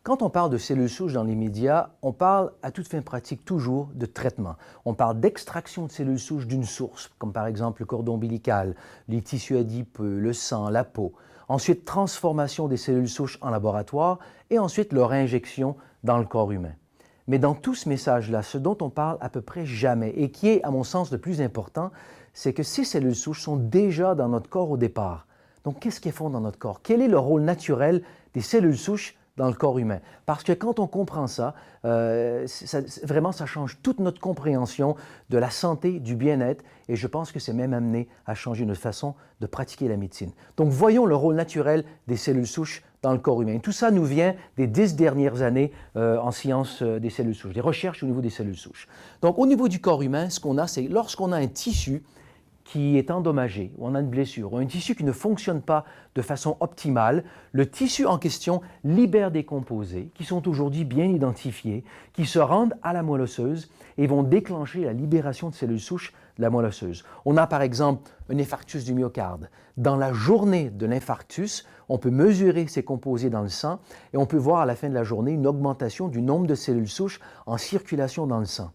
Quand on parle de cellules souches dans les médias, on parle à toute fin pratique toujours de traitement. On parle d'extraction de cellules souches d'une source, comme par exemple le cordon ombilical, les tissus adipeux, le sang, la peau. Ensuite, transformation des cellules souches en laboratoire et ensuite leur injection dans le corps humain. Mais dans tout ce message-là, ce dont on parle à peu près jamais et qui est, à mon sens, le plus important, c'est que ces cellules souches sont déjà dans notre corps au départ. Donc, qu'est-ce qu'elles font dans notre corps? Quel est le rôle naturel des cellules souches dans le corps humain? Parce que quand on comprend ça, vraiment, ça change toute notre compréhension de la santé, du bien-être, et je pense que c'est même amené à changer notre façon de pratiquer la médecine. Donc, voyons le rôle naturel des cellules souches dans le corps humain. Tout ça nous vient des 10 dernières années en sciences des cellules souches, des recherches au niveau des cellules souches. Donc, au niveau du corps humain, ce qu'on a, c'est lorsqu'on a un tissu qui est endommagé, ou on a une blessure, ou un tissu qui ne fonctionne pas de façon optimale, le tissu en question libère des composés qui sont aujourd'hui bien identifiés, qui se rendent à la moelle osseuse et vont déclencher la libération de cellules souches de la moelle osseuse. On a par exemple un infarctus du myocarde. Dans la journée de l'infarctus, on peut mesurer ces composés dans le sang et on peut voir à la fin de la journée une augmentation du nombre de cellules souches en circulation dans le sang.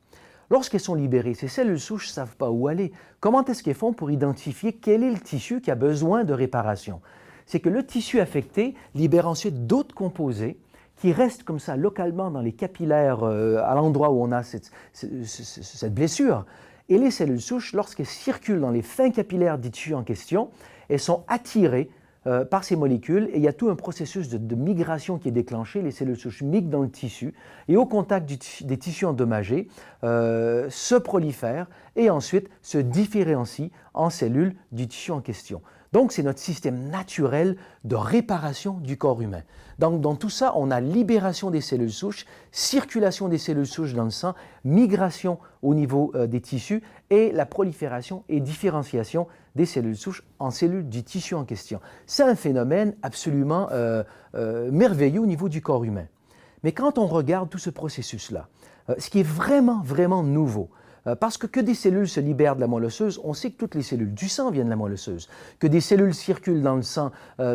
Lorsqu'elles sont libérées, ces cellules souches ne savent pas où aller. Comment est-ce qu'elles font pour identifier quel est le tissu qui a besoin de réparation? C'est que le tissu affecté libère ensuite d'autres composés qui restent comme ça localement dans les capillaires à l'endroit où on a cette blessure. Et les cellules souches, lorsqu'elles circulent dans les fins capillaires du tissu en question, elles sont attirées par ces molécules et il y a tout un processus de migration qui est déclenché. Les cellules souches migrent dans le tissu et au contact des tissus endommagés se prolifèrent et ensuite se différencient en cellules du tissu en question. Donc, c'est notre système naturel de réparation du corps humain. Donc, dans tout ça, on a libération des cellules souches, circulation des cellules souches dans le sang, migration au niveau des tissus et la prolifération et différenciation des cellules souches en cellules du tissu en question. C'est un phénomène absolument merveilleux au niveau du corps humain. Mais quand on regarde tout ce processus-là, ce qui est vraiment, vraiment nouveau, parce que des cellules se libèrent de la moelle osseuse, on sait que toutes les cellules du sang viennent de la moelle osseuse. Que des cellules circulent dans le sang,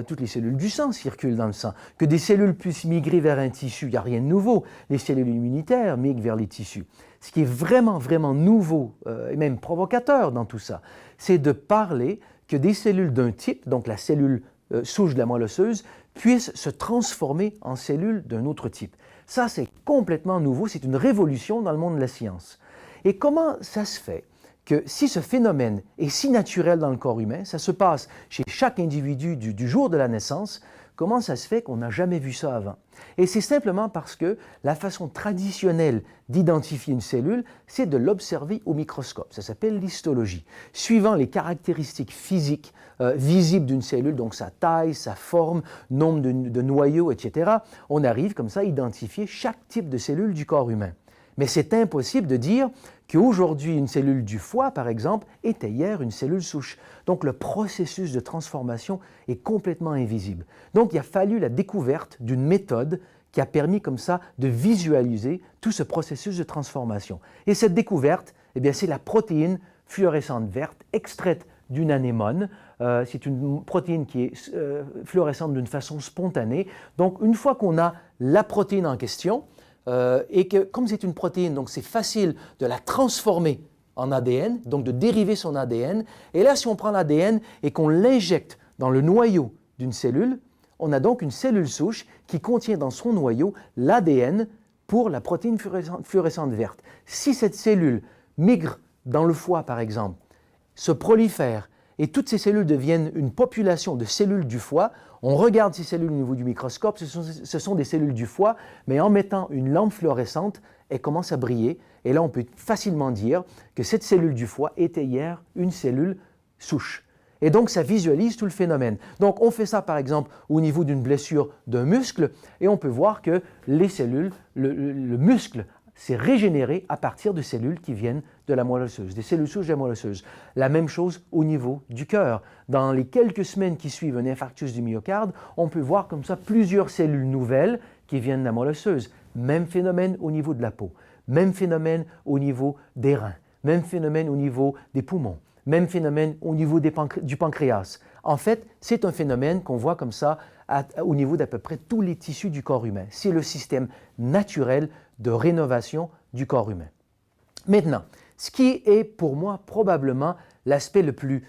toutes les cellules du sang circulent dans le sang. Que des cellules puissent migrer vers un tissu, il n'y a rien de nouveau. Les cellules immunitaires migrent vers les tissus. Ce qui est vraiment, vraiment nouveau et même provocateur dans tout ça, c'est de parler que des cellules d'un type, donc la cellule souche de la moelle osseuse, puissent se transformer en cellules d'un autre type. Ça, c'est complètement nouveau, c'est une révolution dans le monde de la science. Et comment ça se fait que si ce phénomène est si naturel dans le corps humain, ça se passe chez chaque individu du jour de la naissance, comment ça se fait qu'on n'a jamais vu ça avant? Et c'est simplement parce que la façon traditionnelle d'identifier une cellule, c'est de l'observer au microscope. Ça s'appelle l'histologie. Suivant les caractéristiques physiques visibles d'une cellule, donc sa taille, sa forme, nombre de noyaux, etc., on arrive comme ça à identifier chaque type de cellule du corps humain. Mais c'est impossible de dire qu'aujourd'hui, une cellule du foie, par exemple, était hier une cellule souche. Donc, le processus de transformation est complètement invisible. Donc, il a fallu la découverte d'une méthode qui a permis comme ça de visualiser tout ce processus de transformation. Et cette découverte, eh bien, c'est la protéine fluorescente verte extraite d'une anémone. C'est une protéine qui est fluorescente d'une façon spontanée. Donc, une fois qu'on a la protéine en question, et que comme c'est une protéine, donc c'est facile de la transformer en ADN, donc de dériver son ADN. Et là, si on prend l'ADN et qu'on l'injecte dans le noyau d'une cellule, on a donc une cellule souche qui contient dans son noyau l'ADN pour la protéine fluorescente verte. Si cette cellule migre dans le foie, par exemple, se prolifère et toutes ces cellules deviennent une population de cellules du foie, on regarde ces cellules au niveau du microscope, ce sont des cellules du foie, mais en mettant une lampe fluorescente, elles commencent à briller. Et là, on peut facilement dire que cette cellule du foie était hier une cellule souche. Et donc, ça visualise tout le phénomène. Donc, on fait ça, par exemple, au niveau d'une blessure d'un muscle, et on peut voir que les cellules, le muscle s'est régénéré à partir de cellules qui viennent de la moelle osseuse, des cellules souches de la moelle osseuse. La même chose au niveau du cœur. Dans les quelques semaines qui suivent un infarctus du myocarde, on peut voir comme ça plusieurs cellules nouvelles qui viennent de la moelle osseuse. Même phénomène au niveau de la peau, même phénomène au niveau des reins, même phénomène au niveau des poumons, même phénomène au niveau du pancréas. En fait, c'est un phénomène qu'on voit comme ça au niveau d'à peu près tous les tissus du corps humain. C'est le système naturel de rénovation du corps humain. Maintenant, ce qui est pour moi probablement l'aspect le plus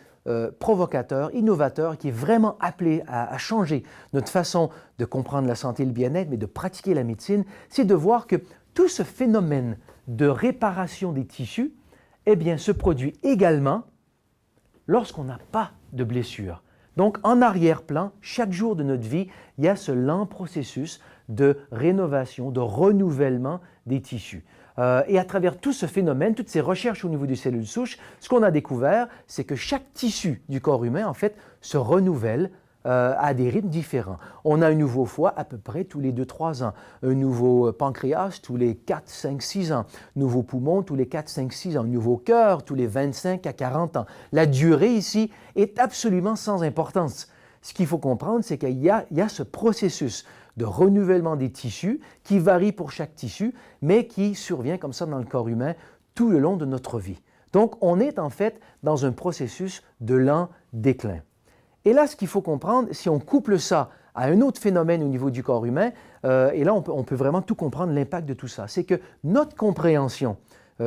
provocateur, innovateur, qui est vraiment appelé à changer notre façon de comprendre la santé et le bien-être, mais de pratiquer la médecine, c'est de voir que tout ce phénomène de réparation des tissus, eh bien, se produit également lorsqu'on n'a pas de blessure. Donc, en arrière-plan, chaque jour de notre vie, il y a ce lent processus de rénovation, de renouvellement des tissus. Et à travers tout ce phénomène, toutes ces recherches au niveau des cellules souches, ce qu'on a découvert, c'est que chaque tissu du corps humain, en fait, se renouvelle à des rythmes différents. On a un nouveau foie à peu près tous les 2-3 ans, un nouveau pancréas tous les 4, 5, 6 ans, nouveau poumon tous les 4, 5, 6 ans, un nouveau cœur tous les 25 à 40 ans. La durée ici est absolument sans importance. Ce qu'il faut comprendre, c'est qu'il y a ce processus de renouvellement des tissus qui varie pour chaque tissu, mais qui survient comme ça dans le corps humain tout le long de notre vie. Donc, on est en fait dans un processus de lent déclin. Et là, ce qu'il faut comprendre, si on couple ça à un autre phénomène au niveau du corps humain, et là, on peut vraiment tout comprendre, l'impact de tout ça, c'est que notre compréhension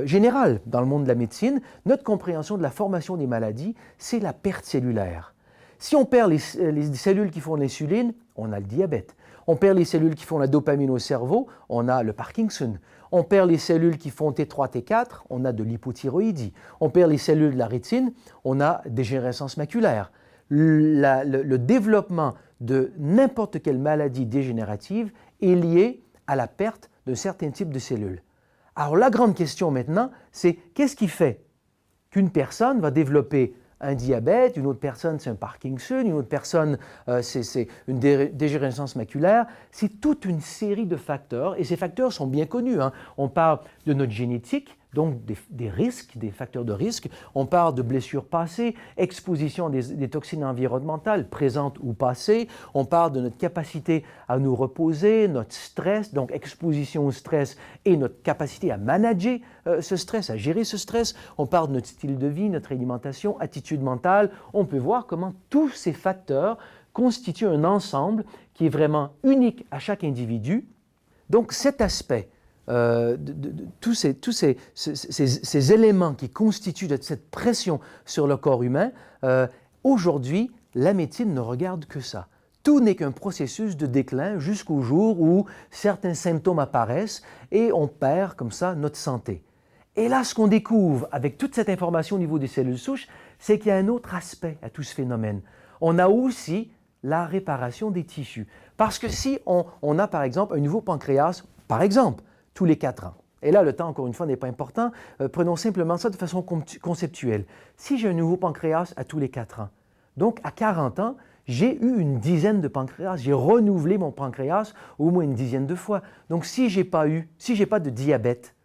générale dans le monde de la médecine, notre compréhension de la formation des maladies, c'est la perte cellulaire. Si on perd les cellules qui font l'insuline, on a le diabète. On perd les cellules qui font la dopamine au cerveau, on a le Parkinson. On perd les cellules qui font T3, T4, on a de l'hypothyroïdie. On perd les cellules de la rétine, on a dégénérescence maculaire. Le développement de n'importe quelle maladie dégénérative est lié à la perte d'un certain type de cellules. Alors la grande question maintenant, c'est qu'est-ce qui fait qu'une personne va développer un diabète, une autre personne c'est un Parkinson, une autre personne c'est une dégénérescence maculaire. C'est toute une série de facteurs et ces facteurs sont bien connus. On parle de notre génétique, donc des risques, des facteurs de risque. On parle de blessures passées, exposition des toxines environnementales présentes ou passées. On parle de notre capacité à nous reposer, notre stress, donc exposition au stress et notre capacité à manager ce stress, à gérer ce stress. On parle de notre style de vie, notre alimentation, attitude mentale. On peut voir comment tous ces facteurs constituent un ensemble qui est vraiment unique à chaque individu. Donc cet aspect tous ces éléments qui constituent cette pression sur le corps humain, aujourd'hui, la médecine ne regarde que ça. Tout n'est qu'un processus de déclin jusqu'au jour où certains symptômes apparaissent et on perd comme ça notre santé. Et là, ce qu'on découvre avec toute cette information au niveau des cellules souches, c'est qu'il y a un autre aspect à tout ce phénomène. On a aussi la réparation des tissus. Parce que si on a par exemple un nouveau pancréas, par exemple, tous les 4 ans. Et là, le temps, encore une fois, n'est pas important. Prenons simplement ça de façon conceptuelle. Si j'ai un nouveau pancréas à tous les 4 ans, donc à 40 ans, j'ai eu une dizaine de pancréas. J'ai renouvelé mon pancréas au moins une dizaine de fois. Donc, si je n'ai pas de diabète,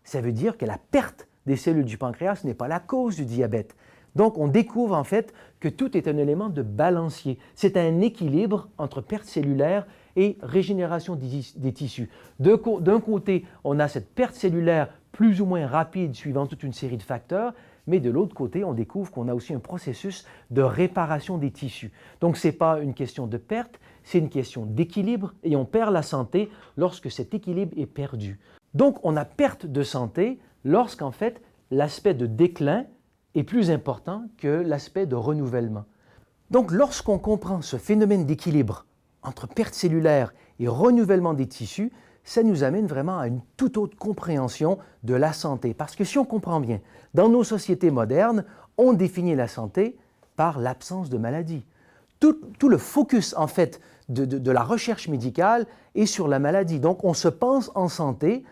ça veut dire que la perte des cellules du pancréas n'est pas la cause du diabète. Donc, on découvre en fait que tout est un élément de balancier. C'est un équilibre entre perte cellulaire et régénération des tissus. D'un côté, on a cette perte cellulaire plus ou moins rapide suivant toute une série de facteurs, mais de l'autre côté, on découvre qu'on a aussi un processus de réparation des tissus. Donc, ce n'est pas une question de perte, c'est une question d'équilibre et on perd la santé lorsque cet équilibre est perdu. Donc, on a perte de santé lorsqu'en fait, l'aspect de déclin est plus important que l'aspect de renouvellement. Donc, lorsqu'on comprend ce phénomène d'équilibre entre perte cellulaire et renouvellement des tissus, ça nous amène vraiment à une toute autre compréhension de la santé. Parce que si on comprend bien, dans nos sociétés modernes, on définit la santé par l'absence de maladie. Tout le focus, en fait, de la recherche médicale est sur la maladie. Donc, on se pense en santé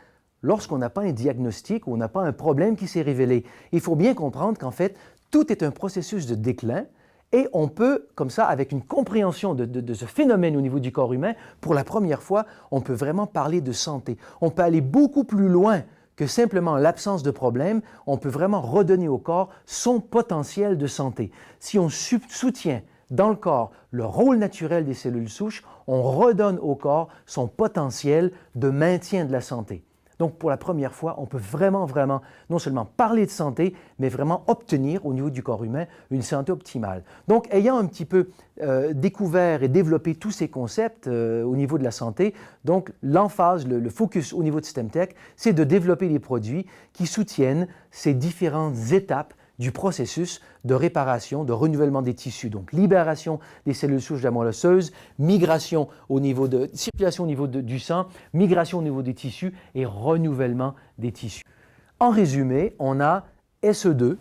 lorsqu'on n'a pas un diagnostic ou on n'a pas un problème qui s'est révélé. Il faut bien comprendre qu'en fait, tout est un processus de déclin et on peut, comme ça, avec une compréhension de ce phénomène au niveau du corps humain, pour la première fois, on peut vraiment parler de santé. On peut aller beaucoup plus loin que simplement l'absence de problème. On peut vraiment redonner au corps son potentiel de santé. Si on soutient dans le corps le rôle naturel des cellules souches, on redonne au corps son potentiel de maintien de la santé. Donc pour la première fois, on peut vraiment non seulement parler de santé, mais vraiment obtenir au niveau du corps humain une santé optimale. Donc ayant un petit peu découvert et développé tous ces concepts au niveau de la santé, donc l'emphase, le focus au niveau de STEMtech, c'est de développer des produits qui soutiennent ces différentes étapes du processus de réparation, de renouvellement des tissus. Donc, libération des cellules souches de la moelle osseuse, migration au niveau de, circulation au niveau du sang, migration au niveau des tissus et renouvellement des tissus. En résumé, on a SE2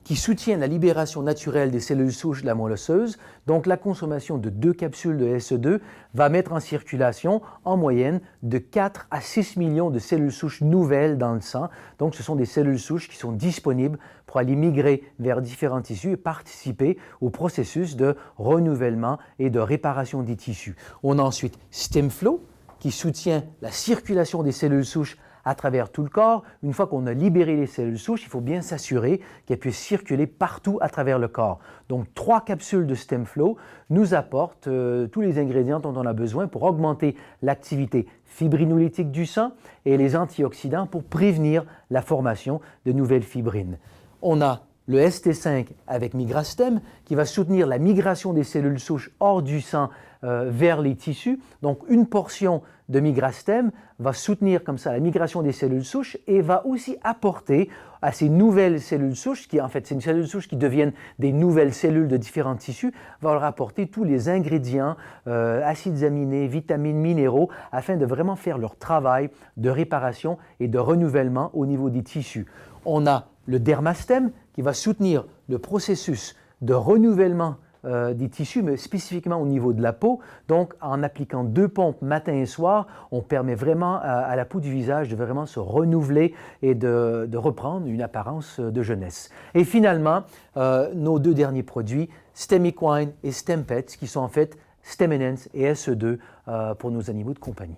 qui soutient la libération naturelle des cellules souches de la moelle osseuse. Donc, la consommation de 2 capsules de SE2 va mettre en circulation, en moyenne, de 4 à 6 millions de cellules souches nouvelles dans le sang. Donc, ce sont des cellules souches qui sont disponibles pour aller migrer vers différents tissus et participer au processus de renouvellement et de réparation des tissus. On a ensuite STEMflow, qui soutient la circulation des cellules souches à travers tout le corps. Une fois qu'on a libéré les cellules souches, il faut bien s'assurer qu'elles puissent circuler partout à travers le corps. Donc, 3 capsules de STEMflow nous apportent tous les ingrédients dont on a besoin pour augmenter l'activité fibrinolytique du sang et les antioxydants pour prévenir la formation de nouvelles fibrines. On a le ST5 avec Migrastem qui va soutenir la migration des cellules souches hors du sang vers les tissus. Donc, une portion de Migrastem va soutenir comme ça la migration des cellules souches et va aussi apporter à ces nouvelles cellules souches, qui en fait, c'est une cellule souche qui deviennent des nouvelles cellules de différents tissus, va leur apporter tous les ingrédients, acides aminés, vitamines, minéraux, afin de vraiment faire leur travail de réparation et de renouvellement au niveau des tissus. On a le Dermastem qui va soutenir le processus de renouvellement des tissus, mais spécifiquement au niveau de la peau. Donc, en appliquant 2 pompes matin et soir, on permet vraiment à la peau du visage de vraiment se renouveler et de reprendre une apparence de jeunesse. Et finalement, nos 2 derniers produits, STEMequine et STEMpet, qui sont en fait STEMenhance et SE2 pour nos animaux de compagnie.